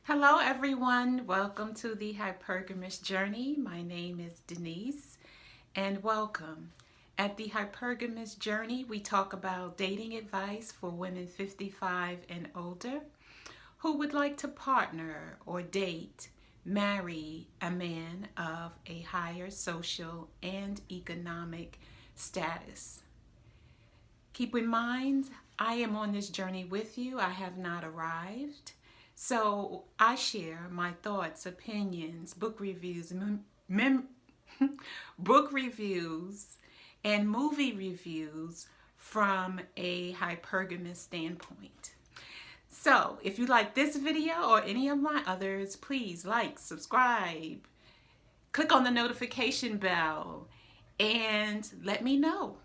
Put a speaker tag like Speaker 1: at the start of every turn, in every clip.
Speaker 1: Hello, everyone. Welcome to the Hypergamous Journey. My name is Denise, and welcome. At the Hypergamous Journey, we talk about dating advice for women 55 and older who would like to partner or date, marry a man of a higher social and economic status. Keep in mind, I am on this journey with you. I have not arrived. So I share my thoughts, opinions, book reviews, book reviews, and movie reviews from a hypergamous standpoint. So if you like this video or any of my others, please like, subscribe, click on the notification bell, and let me know.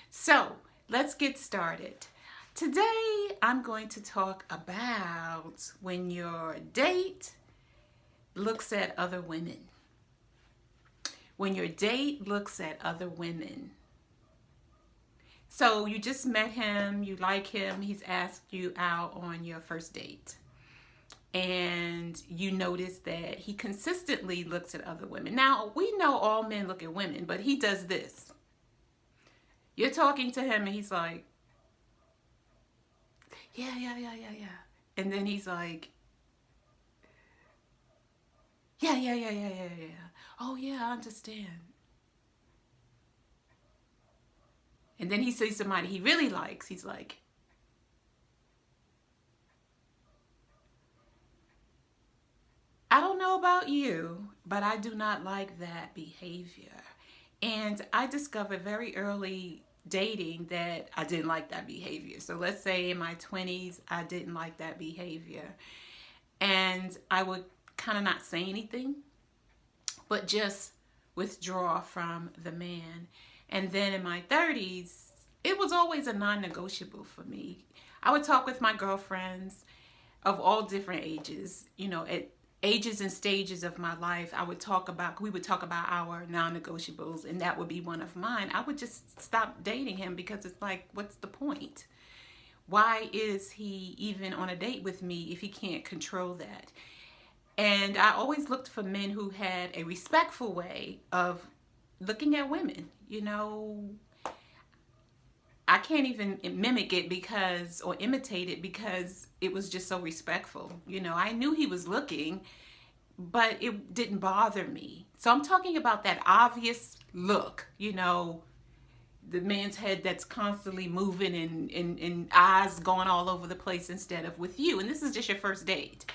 Speaker 1: So let's get started. Today, I'm going to talk about when your date looks at other women. When your date looks at other women. So you just met him, you like him, he's asked you out on your first date. And you notice that he consistently looks at other women. Now, we know all men look at women, but he does this. You're talking to him and he's like, yeah. And then he's like, yeah. Oh, yeah, I understand. And then he sees somebody he really likes. He's like, I don't know about you, but I do not like that behavior. And I discovered very early dating that I didn't like that behavior. So let's say in my 20s, I didn't like that behavior. And I would kind of not say anything, but just withdraw from the man. And then in my 30s, it was always a non-negotiable for me. I would talk with my girlfriends of all different ages, at ages and stages of my life. We would talk about our non-negotiables, and that would be one of mine. I would just stop dating him because it's like, what's the point? Why is he even on a date with me if he can't control that? And I always looked for men who had a respectful way of looking at women. I can't even mimic it or imitate it because it was just so respectful. I knew he was looking, but it didn't bother me. So I'm talking about that obvious look, the man's head that's constantly moving and eyes going all over the place instead of with you. And this is just your first date.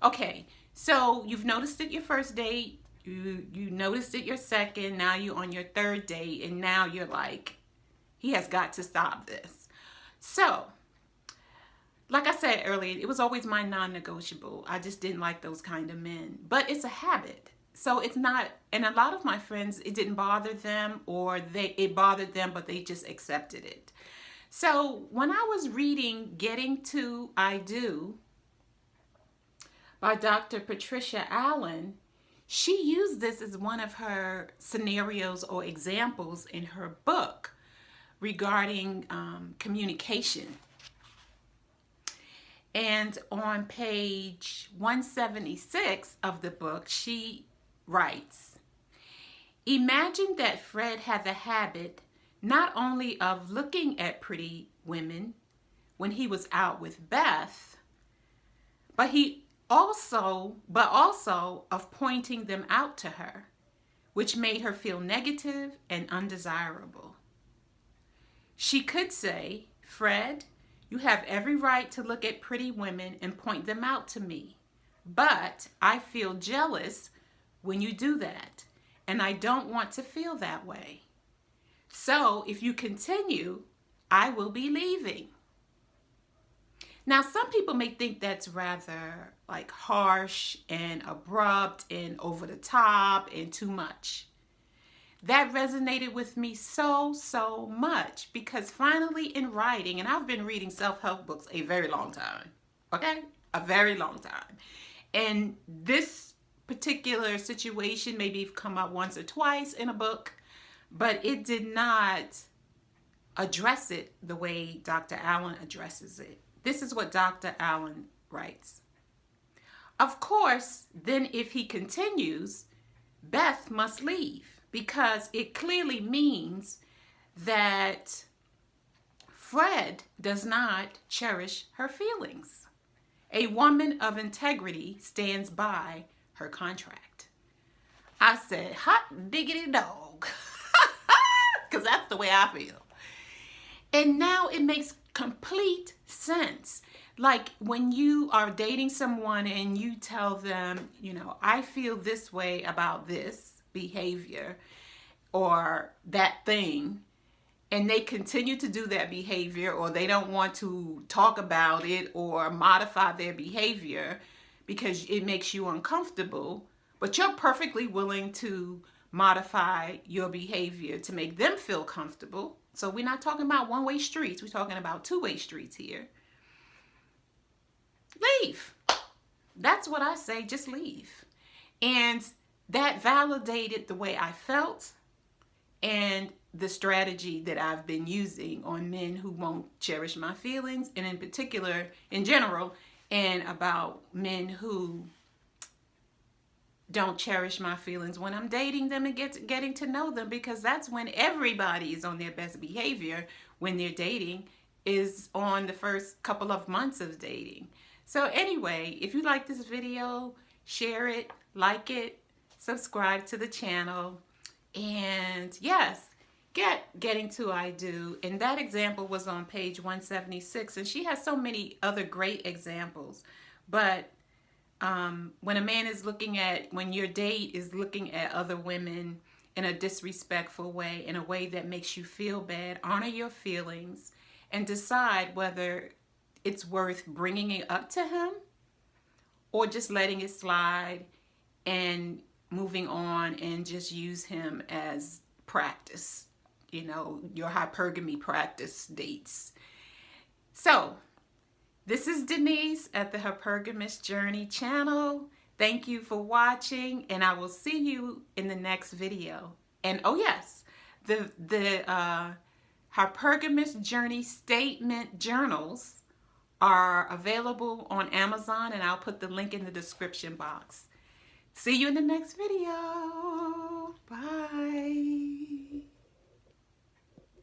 Speaker 1: Okay, so you've noticed it your first date, you noticed it your second, now you're on your third date, and now you're like, he has got to stop this. So, like I said earlier, it was always my non-negotiable. I just didn't like those kind of men. But it's a habit. So it's not, and a lot of my friends, it didn't bother them, or it bothered them, but they just accepted it. So when I was reading Getting to I Do by Dr. Patricia Allen, she used this as one of her scenarios or examples in her book regarding communication. And on page 176 of the book, she writes, imagine that Fred had the habit not only of looking at pretty women when he was out with Beth, but also of pointing them out to her, which made her feel negative and undesirable. She could say, Fred, you have every right to look at pretty women and point them out to me, but I feel jealous when you do that, and I don't want to feel that way. So if you continue, I will be leaving. Now, some people may think that's rather like harsh and abrupt and over the top and too much. That resonated with me so much because finally in writing, and I've been reading self-help books a very long time, okay? A very long time. And this particular situation maybe come up once or twice in a book, but it did not address it the way Dr. Allen addresses it. This is what Dr. Allen writes. Of course, then if he continues, Beth must leave because it clearly means that Fred does not cherish her feelings. A woman of integrity stands by her contract. I said, hot diggity dog, because that's the way I feel. And now it makes complete sense. Like when you are dating someone and you tell them, you know, I feel this way about this behavior or that thing, and they continue to do that behavior, or they don't want to talk about it or modify their behavior because it makes you uncomfortable, but you're perfectly willing to modify your behavior to make them feel comfortable. So we're not talking about one-way streets. We're talking about two-way streets here. Leave. That's what I say. Just leave. And that validated the way I felt and the strategy that I've been using on men who won't cherish my feelings, and in particular, in general, and about men who don't cherish my feelings when I'm dating them and getting to know them, because that's when everybody is on their best behavior when they're dating, is on the first couple of months of dating. So anyway, if you like this video, share it, like it, subscribe to the channel, and yes, getting to I do. And that example was on page 176, and she has so many other great examples. But when a man is when your date is looking at other women in a disrespectful way, in a way that makes you feel bad, honor your feelings and decide whether it's worth bringing it up to him or just letting it slide and moving on and just use him as practice, you know, your hypergamy practice dates. So this is Denise at the Hypergamous Journey channel. Thank you for watching, and I will see you in the next video. And oh yes, the Hypergamous Journey Statement Journals are available on Amazon, and I'll put the link in the description box. See you in the next video. Bye.